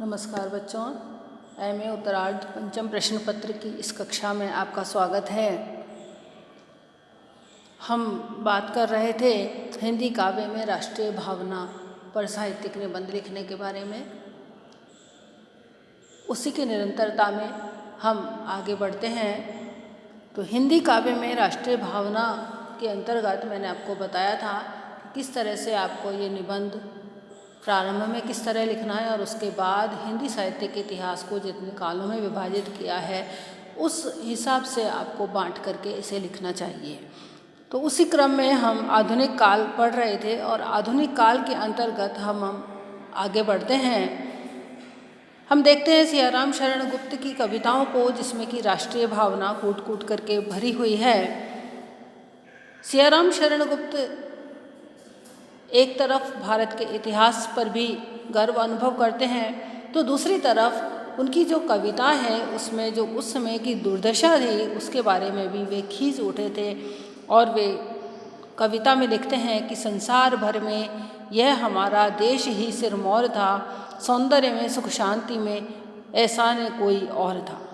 नमस्कार बच्चों, एमए उत्तरार्ध पंचम प्रश्न पत्र की इस कक्षा में आपका स्वागत है। हम बात कर रहे थे हिंदी काव्य में राष्ट्रीय भावना पर साहित्यिक निबंध लिखने के बारे में। उसी की निरंतरता में हम आगे बढ़ते हैं। तो हिंदी काव्य में राष्ट्रीय भावना के अंतर्गत मैंने आपको बताया था कि किस तरह से आपको ये निबंध प्रारंभ में किस तरह लिखना है और उसके बाद हिंदी साहित्य के इतिहास को जितने कालों में विभाजित किया है उस हिसाब से आपको बांट करके इसे लिखना चाहिए। तो उसी क्रम में हम आधुनिक काल पढ़ रहे थे और आधुनिक काल के अंतर्गत हम आगे बढ़ते हैं। हम देखते हैं सियाराम शरण गुप्त की कविताओं को, जिसमें कि राष्ट्रीय भावना कूट कूट करके भरी हुई है। सियाराम शरण गुप्त एक तरफ भारत के इतिहास पर भी गर्व अनुभव करते हैं, तो दूसरी तरफ उनकी जो कविता है उसमें जो उस समय की दुर्दशा थी उसके बारे में भी वे खींच उठे थे। और वे कविता में लिखते हैं कि संसार भर में यह हमारा देश ही सिरमौर था, सौंदर्य में सुख शांति में ऐसा न कोई और था।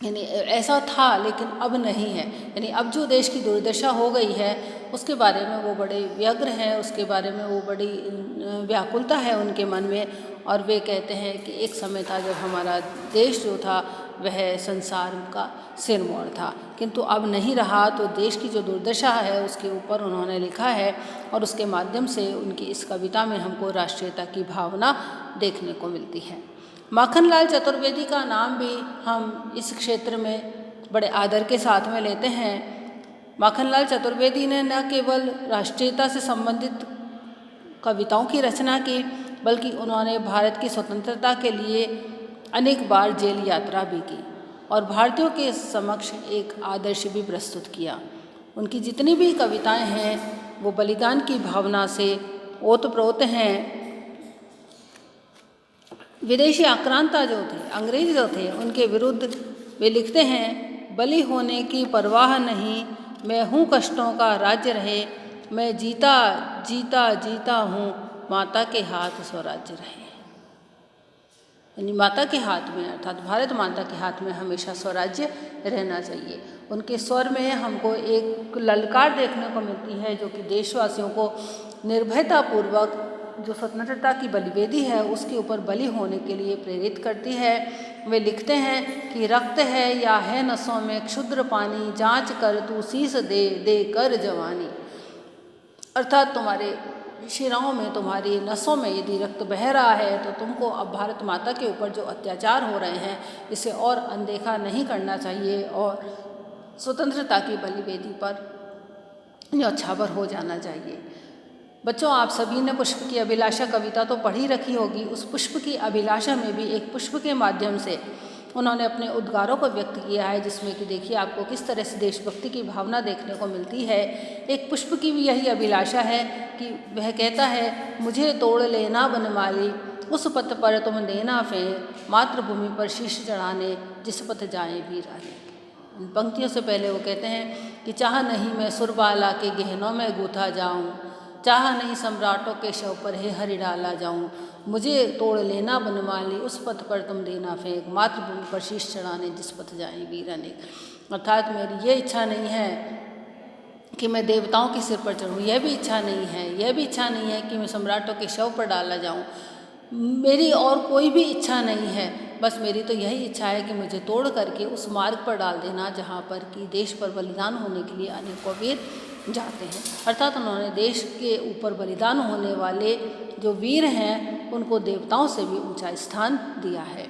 यानी ऐसा था लेकिन अब नहीं है। यानी अब जो देश की दुर्दशा हो गई है उसके बारे में वो बड़े व्यग्र हैं, उसके बारे में वो बड़ी व्याकुलता है उनके मन में। और वे कहते हैं कि एक समय था जब हमारा देश जो था वह संसार का सिरमौर था, किंतु अब नहीं रहा। तो देश की जो दुर्दशा है उसके ऊपर उन्होंने लिखा है और उसके माध्यम से उनकी इस कविता में हमको राष्ट्रीयता की भावना देखने को मिलती है। माखनलाल चतुर्वेदी का नाम भी हम इस क्षेत्र में बड़े आदर के साथ में लेते हैं। माखनलाल चतुर्वेदी ने न केवल राष्ट्रीयता से संबंधित कविताओं की रचना की, बल्कि उन्होंने भारत की स्वतंत्रता के लिए अनेक बार जेल यात्रा भी की और भारतीयों के समक्ष एक आदर्श भी प्रस्तुत किया। उनकी जितनी भी कविताएं हैं वो बलिदान की भावना से ओतप्रोत हैं। विदेशी आक्रांता जो थे, अंग्रेज जो थे, उनके विरुद्ध वे लिखते हैं, बलि होने की परवाह नहीं, मैं हूँ कष्टों का राज्य रहे, मैं जीता जीता जीता हूँ, माता के हाथ स्वराज्य रहे। यानी माता के हाथ में, अर्थात भारत माता के हाथ में हमेशा स्वराज्य रहना चाहिए। उनके स्वर में हमको एक ललकार देखने को मिलती है जो कि देशवासियों को निर्भयतापूर्वक जो स्वतंत्रता की बलिवेदी है उसके ऊपर बलि होने के लिए प्रेरित करती है। वे लिखते हैं कि रक्त है या है नसों में क्षुद्र पानी, जांच कर तू शीस दे दे कर जवानी। अर्थात तुम्हारे शिराओं में, तुम्हारी नसों में यदि रक्त बह रहा है तो तुमको अब भारत माता के ऊपर जो अत्याचार हो रहे हैं इसे और अनदेखा नहीं करना चाहिए और स्वतंत्रता की बलिवेदी पर न्यौछावर हो जाना चाहिए। बच्चों, आप सभी ने पुष्प की अभिलाषा कविता तो पढ़ी रखी होगी। उस पुष्प की अभिलाषा में भी एक पुष्प के माध्यम से उन्होंने अपने उद्गारों को व्यक्त किया है, जिसमें कि देखिए आपको किस तरह से देशभक्ति की भावना देखने को मिलती है। एक पुष्प की भी यही अभिलाषा है कि वह कहता है, मुझे तोड़ लेना बनमाली, उस पथ पर तुम देना फेंक, मातृभूमि पर शीश चढ़ाने जिस पथ जाए वीर आने। इन पंक्तियों से पहले वो कहते हैं कि चाह नहीं मैं सुरबाला के गहनों में गूथा जाऊं, चाह नहीं सम्राटों के शव पर हे हरि डाला जाऊं, मुझे तोड़ लेना बनमाली, उस पथ पर तुम देना फेंक, मातृभूमि पर शीश चढ़ाने जिस पथ जाए वीर अनेक। अर्थात मेरी ये इच्छा नहीं है कि मैं देवताओं के सिर पर चढ़ूँ, यह भी इच्छा नहीं है, यह भी इच्छा नहीं है कि मैं सम्राटों के शव पर डाला जाऊँ। मेरी और कोई भी इच्छा नहीं है, बस मेरी तो यही इच्छा है कि मुझे तोड़ करके उस मार्ग पर डाल देना जहाँ पर कि देश पर बलिदान होने के लिए अनेकों वीर जाते हैं। अर्थात उन्होंने देश के ऊपर बलिदान होने वाले जो वीर हैं उनको देवताओं से भी ऊंचा स्थान दिया है।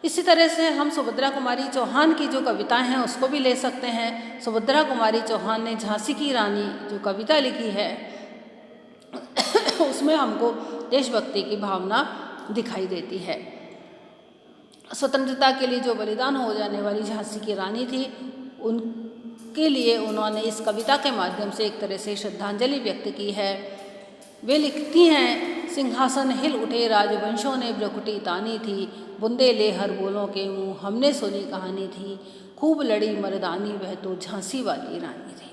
इसी तरह से हम सुभद्रा कुमारी चौहान की जो कविताएं हैं उसको भी ले सकते हैं। सुभद्रा कुमारी चौहान ने झांसी की रानी जो कविता लिखी है उसमें हमको देशभक्ति की भावना दिखाई देती है। स्वतंत्रता के लिए जो बलिदान हो जाने वाली झांसी की रानी थी, उनके लिए उन्होंने इस कविता के माध्यम से एक तरह से श्रद्धांजलि व्यक्त की है। वे लिखती हैं, सिंहासन हिल उठे राजवंशों ने ब्रकुटी तानी थी, बुंदे ले हर बोलों के मुँह हमने सुनी कहानी थी, खूब लड़ी मर्दानी वह तो झांसी वाली रानी थी।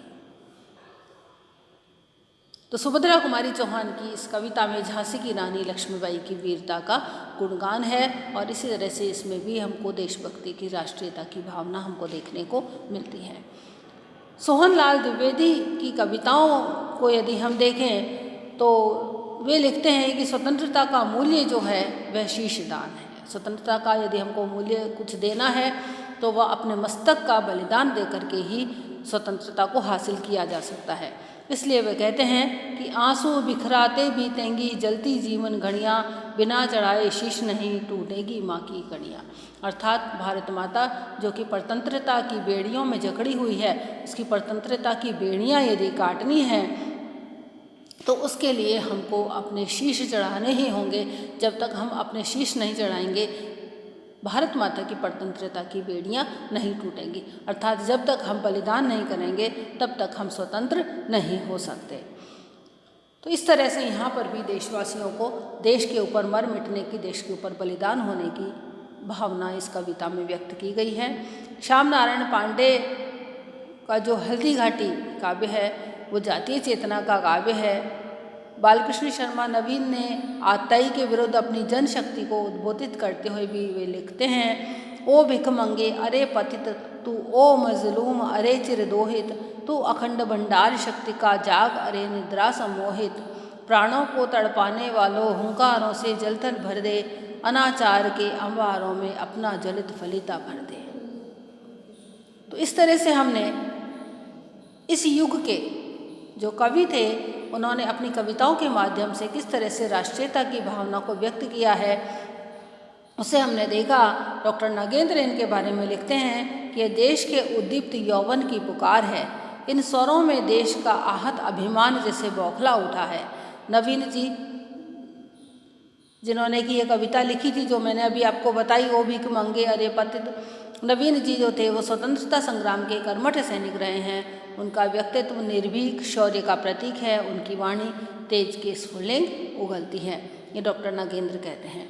तो सुभद्रा कुमारी चौहान की इस कविता में झांसी की रानी लक्ष्मीबाई की वीरता का गुणगान है और इसी तरह से इसमें भी हमको देशभक्ति की, राष्ट्रीयता की भावना हमको देखने को मिलती है। सोहनलाल द्विवेदी की कविताओं को यदि हम देखें तो वे लिखते हैं कि स्वतंत्रता का मूल्य जो है वह शीशदान है। स्वतंत्रता का यदि हमको मूल्य कुछ देना है तो वह अपने मस्तक का बलिदान दे करके ही स्वतंत्रता को हासिल किया जा सकता है। इसलिए वे कहते हैं कि आंसू बिखराते बीतेंगी जलती जीवन घड़ियाँ, बिना चढ़ाए शीश नहीं टूटेगी माँ की कड़ियाँ। अर्थात भारत माता जो कि परतंत्रता की बेड़ियों में जकड़ी हुई है, उसकी परतंत्रता की बेड़ियाँ यदि काटनी हैं तो उसके लिए हमको अपने शीश चढ़ाने ही होंगे। जब तक हम अपने शीश नहीं चढ़ाएंगे भारत माता की परतंत्रता की बेड़ियाँ नहीं टूटेंगी। अर्थात जब तक हम बलिदान नहीं करेंगे तब तक हम स्वतंत्र नहीं हो सकते। तो इस तरह से यहाँ पर भी देशवासियों को देश के ऊपर मर मिटने की, देश के ऊपर बलिदान होने की भावना इस कविता में व्यक्त की गई है। श्याम नारायण पांडे का जो हल्दी घाटी काव्य है वो जातीय चेतना का काव्य है। बालकृष्ण शर्मा नवीन ने आताई के विरुद्ध अपनी जनशक्ति को उद्बोधित करते हुए भी वे लिखते हैं, ओ भिखमंगे अरे पतित तू, ओ मजलूम अरे चिरदोहित तू, अखंड भंडार शक्ति का जाग अरे निद्रा सम्मोहित, प्राणों को तड़पाने वालों हुंकारों से जलथल भर दे, अनाचार के अंबारों में अपना जलित फलिता भर दे। तो इस तरह से हमने इस युग के जो कवि थे उन्होंने अपनी कविताओं के माध्यम से किस तरह से राष्ट्रीयता की भावना को व्यक्त किया है उसे हमने देखा। डॉक्टर नागेंद्र इनके बारे में लिखते हैं कि यह देश के उद्दीप्त यौवन की पुकार है, इन स्वरों में देश का आहत अभिमान जैसे बौखला उठा है। नवीन जी जिन्होंने कि ये कविता लिखी थी जो मैंने अभी आपको बताई, ओ भिख मंगे अरे पतित, नवीन जी जो थे वो स्वतंत्रता संग्राम के कर्मठ सैनिक रहे हैं। उनका व्यक्तित्व निर्भीक शौर्य का प्रतीक है, उनकी वाणी तेज के स्फुलिंग उगलती है, ये डॉक्टर नागेंद्र कहते हैं।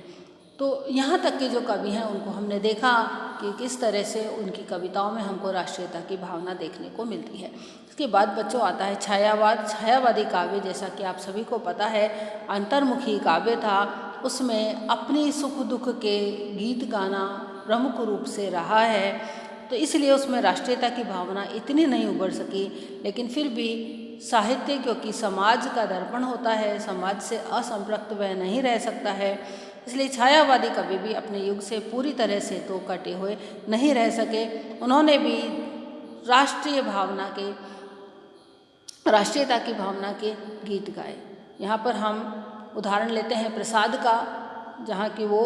तो यहाँ तक के जो कवि हैं उनको हमने देखा कि किस तरह से उनकी कविताओं में हमको राष्ट्रीयता की भावना देखने को मिलती है। इसके बाद बच्चों आता है छायावाद। छायावादी काव्य जैसा कि आप सभी को पता है अंतर्मुखी काव्य था, उसमें अपनी सुख दुख के गीत गाना प्रमुख रूप से रहा है, तो इसलिए उसमें राष्ट्रीयता की भावना इतनी नहीं उभर सकी। लेकिन फिर भी साहित्य क्योंकि समाज का दर्पण होता है, समाज से असंपृक्त वह नहीं रह सकता है, इसलिए छायावादी कवि भी अपने युग से पूरी तरह से तो कटे हुए नहीं रह सके। उन्होंने भी राष्ट्रीय भावना के, राष्ट्रीयता की भावना के गीत गाए। यहाँ पर हम उदाहरण लेते हैं प्रसाद का, जहाँ की वो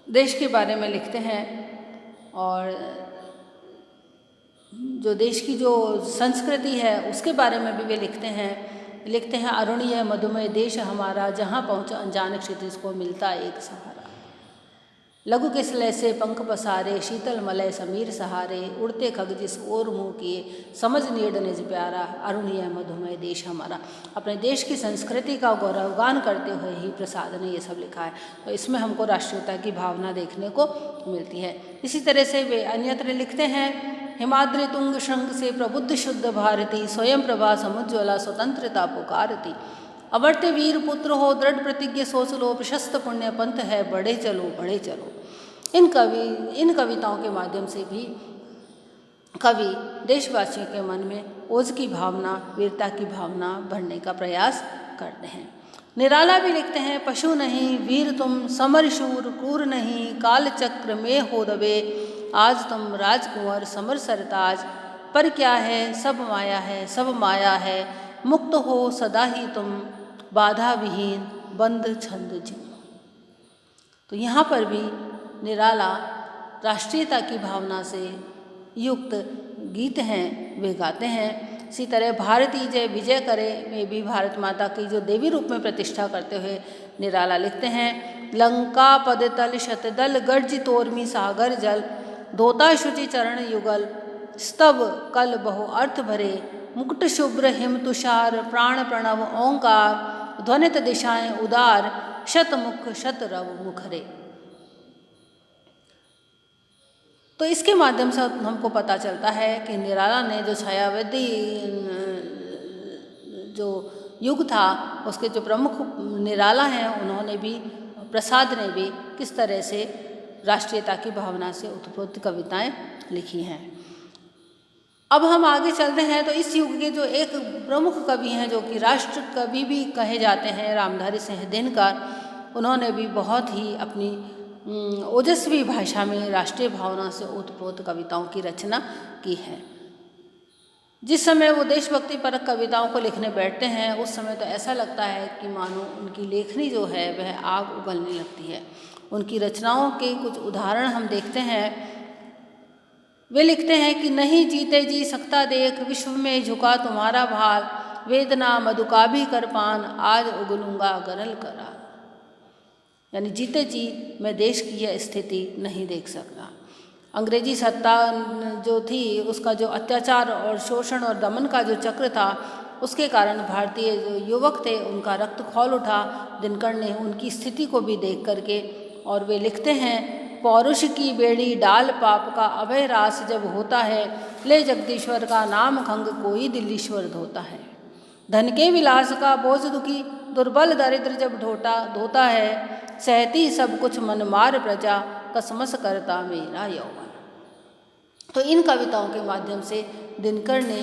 देश के बारे में लिखते हैं और जो देश की जो संस्कृति है उसके बारे में भी वे लिखते हैं अरुणीय मधुमय देश हमारा, जहाँ पहुँचा अनजान क्षितिज को मिलता एक सहारा, लघु किसलय से पंख पसारे शीतल मलय समीर सहारे, उड़ते खग जिस ओर मुँह किए समझ नीड निज प्यारा, अरुणीय मधुमय देश हमारा। अपने देश की संस्कृति का गौरवगान करते हुए ही प्रसाद ने ये सब लिखा है, तो इसमें हमको राष्ट्रीयता की भावना देखने को मिलती है। इसी तरह से वे अन्यत्र लिखते हैं, हिमाद्रि तुंग शृंग से प्रबुद्ध शुद्ध भारती, स्वयं प्रभा समुज्ज्वला स्वतंत्रता पुकारती, अमर्त्य वीर पुत्र हो दृढ़ प्रतिज्ञ सोच लो, प्रशस्त पुण्य पंथ है बढ़े चलो बढ़े चलो। इन कविताओं के माध्यम से भी कवि देशवासियों के मन में ओज की भावना, वीरता की भावना भरने का प्रयास करते हैं। निराला भी लिखते हैं, पशु नहीं वीर तुम समर शूर क्रूर नहीं, काल चक्र में हो दबे आज तुम राजकुंवर समर सरताज, पर क्या है सब माया है, मुक्त हो सदा ही तुम बाधा विहीन बंद छंद जीवन। तो यहाँ पर भी निराला राष्ट्रीयता की भावना से युक्त गीत हैं, वे गाते हैं। इसी तरह भारती जय विजय करे में भी भारत माता की जो देवी रूप में प्रतिष्ठा करते हुए निराला लिखते हैं, लंका पद तल शतदल गर्ज तोर्मी सागर जल, धोता शुचि चरण युगल स्तव कल बहु अर्थ भरे, मुकुट शुभ्र हिम तुषार प्राण प्रणव ओंकार, ध्वनित दिशाएं उदार शतमुख शतरव मुखरे। तो इसके माध्यम से हमको पता चलता है कि निराला ने जो छायावादी जो युग था उसके जो प्रमुख निराला हैं उन्होंने भी, प्रसाद ने भी किस तरह से राष्ट्रीयता की भावना से उत्प्रोत कविताएं लिखी हैं। अब हम आगे चलते हैं तो इस युग के जो एक प्रमुख कवि हैं जो कि राष्ट्र कवि भी कहे जाते हैं, रामधारी सिंह दिनकर, उन्होंने भी बहुत ही अपनी ओजस्वी भाषा में राष्ट्रीय भावना से ओतप्रोत कविताओं की रचना की है। जिस समय वो देशभक्ति परक कविताओं को लिखने बैठते हैं उस समय तो ऐसा लगता है कि मानो उनकी लेखनी जो है वह आग उगलने लगती है। उनकी रचनाओं के कुछ उदाहरण हम देखते हैं। वे लिखते हैं कि नहीं जीते जी सकता देख, विश्व में झुका तुम्हारा भार, वेदना मधुका भी कर पान, आज उगलूंगा गरल करा। यानी जीते जी मैं देश की यह स्थिति नहीं देख सकता। अंग्रेजी सत्ता जो थी उसका जो अत्याचार और शोषण और दमन का जो चक्र था उसके कारण भारतीय जो युवक थे उनका रक्त खौल उठा। दिनकर ने उनकी स्थिति को भी देख करके, और वे लिखते हैं, पौरुष की बेड़ी डाल पाप का अभय रास जब होता है, ले जगदीश्वर का नाम खंग कोई दिल्लीश्वर धोता है। धन के विलास का बोझ दुखी दुर्बल दरिद्र जब धोता है, सहती सब कुछ मन मार प्रजा कसमस करता मेरा यौवन। तो इन कविताओं के माध्यम से दिनकर ने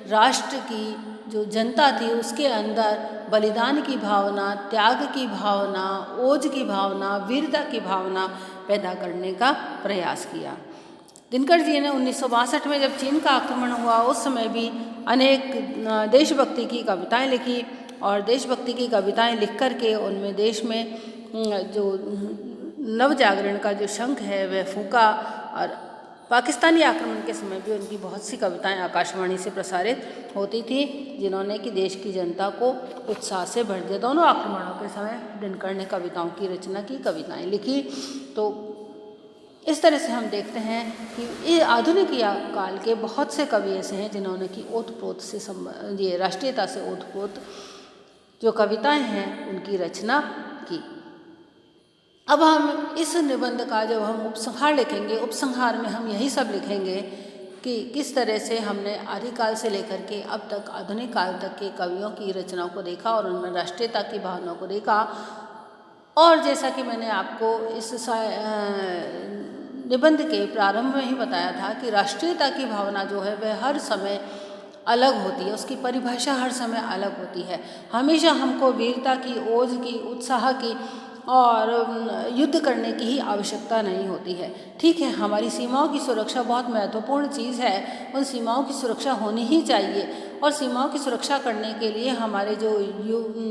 राष्ट्र की जो जनता थी उसके अंदर बलिदान की भावना, त्याग की भावना, ओज की भावना, वीरता की भावना पैदा करने का प्रयास किया। दिनकर जी ने 1962 में जब चीन का आक्रमण हुआ उस समय भी अनेक देशभक्ति की कविताएं लिखी, और देशभक्ति की कविताएं लिख कर के उनमें देश में जो नव जागरण का जो शंख है वह फूंका। और पाकिस्तानी आक्रमण के समय भी उनकी बहुत सी कविताएं आकाशवाणी से प्रसारित होती थी, जिन्होंने कि देश की जनता को उत्साह से भर दिया। दोनों आक्रमणों के समय दिनकर ने कविताओं की रचना की, कविताएं लिखी। तो इस तरह से हम देखते हैं कि ये आधुनिक काल के बहुत से कवि ऐसे हैं जिन्होंने कि ओतप्रोत से ये राष्ट्रीयता से ओतप्रोत जो कविताएं हैं उनकी रचना की। अब हम इस निबंध का जब हम उपसंहार लिखेंगे, उपसंहार में हम यही सब लिखेंगे कि किस तरह से हमने आदिकाल से लेकर के अब तक आधुनिक काल तक के कवियों की रचनाओं को देखा और उनमें राष्ट्रीयता की भावनाओं को देखा। और जैसा कि मैंने आपको इस निबंध के प्रारंभ में ही बताया था कि राष्ट्रीयता की भावना जो है वह हर समय अलग होती है, उसकी परिभाषा हर समय अलग होती है। हमेशा हमको वीरता की, ओज की, उत्साह की और युद्ध करने की ही आवश्यकता नहीं होती है। ठीक है, हमारी सीमाओं की सुरक्षा बहुत महत्वपूर्ण चीज़ है, उन सीमाओं की सुरक्षा होनी ही चाहिए। और सीमाओं की सुरक्षा करने के लिए हमारे जो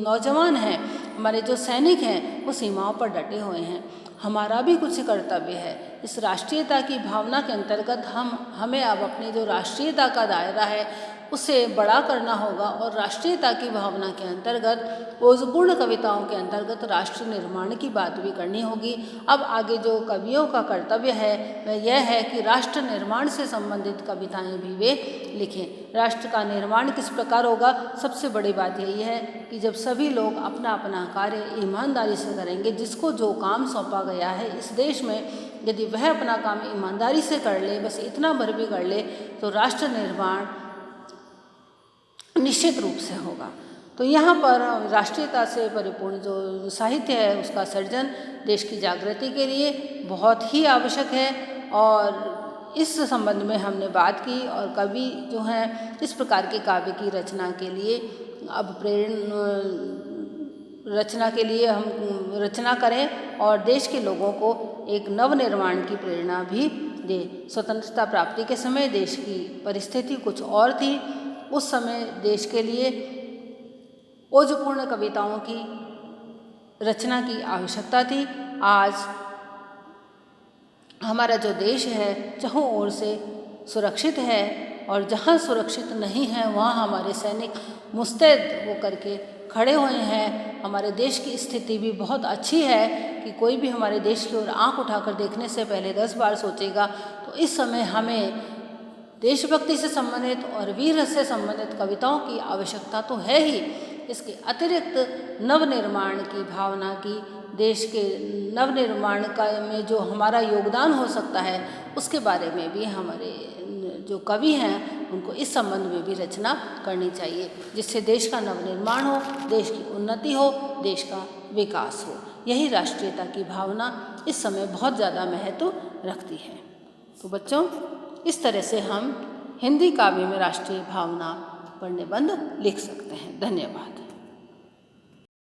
नौजवान हैं, हमारे जो सैनिक हैं, वो सीमाओं पर डटे हुए हैं। हमारा भी कुछ कर्तव्य है। इस राष्ट्रीयता की भावना के अंतर्गत हमें अब अपनी जो राष्ट्रीयता का दायरा है उसे बड़ा करना होगा, और राष्ट्रीयता की भावना के अंतर्गत ओजपूर्ण कविताओं के अंतर्गत राष्ट्र निर्माण की बात भी करनी होगी। अब आगे जो कवियों का कर्तव्य है वह यह है कि राष्ट्र निर्माण से संबंधित कविताएं भी वे लिखें। राष्ट्र का निर्माण किस प्रकार होगा? सबसे बड़ी बात यही है कि जब सभी लोग अपना अपना कार्य ईमानदारी से करेंगे, जिसको जो काम सौंपा गया है इस देश में, यदि वह अपना काम ईमानदारी से कर ले, बस इतना भर भी कर ले, तो राष्ट्र निर्माण निश्चित रूप से होगा। तो यहाँ पर राष्ट्रीयता से परिपूर्ण जो साहित्य है उसका सर्जन देश की जागृति के लिए बहुत ही आवश्यक है, और इस संबंध में हमने बात की। और कवि जो हैं इस प्रकार के काव्य की रचना के लिए अब रचना के लिए हम रचना करें और देश के लोगों को एक नव निर्माण की प्रेरणा भी दें। स्वतंत्रता प्राप्ति के समय देश की परिस्थिति कुछ और थी। उस समय देश के लिए ओजपूर्ण कविताओं की रचना की आवश्यकता थी। आज हमारा जो देश है चारों ओर से सुरक्षित है, और जहाँ सुरक्षित नहीं है वहाँ हमारे सैनिक मुस्तैद होकर के खड़े हुए हैं। हमारे देश की स्थिति भी बहुत अच्छी है कि कोई भी हमारे देश की ओर आंख उठाकर देखने से पहले 10 बार सोचेगा। तो इस समय हमें देशभक्ति से संबंधित और वीर से संबंधित कविताओं की आवश्यकता तो है ही, इसके अतिरिक्त नवनिर्माण की भावना की देश के नवनिर्माण का में जो हमारा योगदान हो सकता है उसके बारे में भी हमारे जो कवि हैं उनको इस संबंध में भी रचना करनी चाहिए, जिससे देश का नवनिर्माण हो, देश की उन्नति हो, देश का विकास हो। यही राष्ट्रीयता की भावना इस समय बहुत ज़्यादा महत्व रखती है। तो बच्चों, इस तरह से हम हिंदी काव्य में राष्ट्रीय भावना पर निबंध लिख सकते हैं। धन्यवाद।